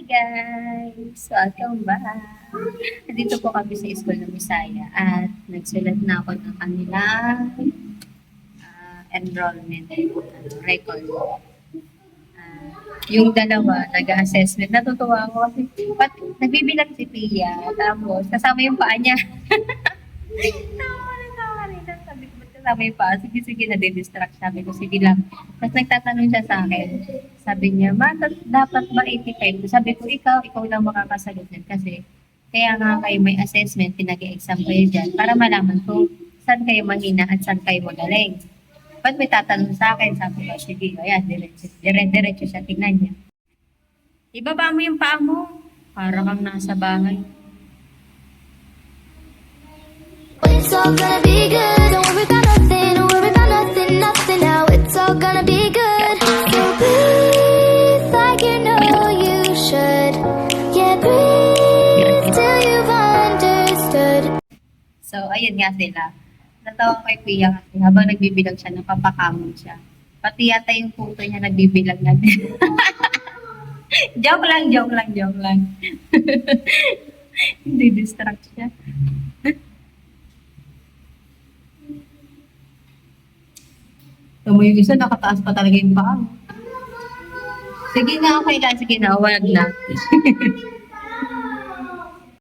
guys! Welcome back! Nandito po kami sa School ng Bisaya at nagsulat na ako ng kanilang enrollment record. Yung dalawa, nag-assessment. Natutuwa ako kasi nagbibilang si Pia, tapos kasama yung paa niya. Tawa rin. Sabi ko, ba't kasama yung paa? Sige, nade-distract. Sabi ko, sige lang. Tapos nagtatanong siya sa akin. Sabi niya, dapat ba 85? Sabi ko, ikaw lang makakasagot yan. Kasi, kaya nga kayo may assessment, pinag-exam kayo dyan, para malaman kung saan kayo mahina at saan kayo magaling. Ba't may tatanong sa akin? Sabi ko, sige, ayan, diretso siya, tingnan niya. Ibaba mo yung paa mo. Para kang nasa bahay. It's all gonna be good. Don't worry about nothing. Don't worry about nothing now. It's all gonna be good. So breathe like you know you should. Yeah, breathe till you've understood. So, ayun nga sila. Natawa kay Pia kasi habang nagbibilang siya, napapakamon siya. Pati yata yung puto niya nagbibilang na din. joke lang. Hindi distract siya. Tamo yung isa, nakataas pa talaga yung paa. Sige na, okay lang. Sige na, wag na.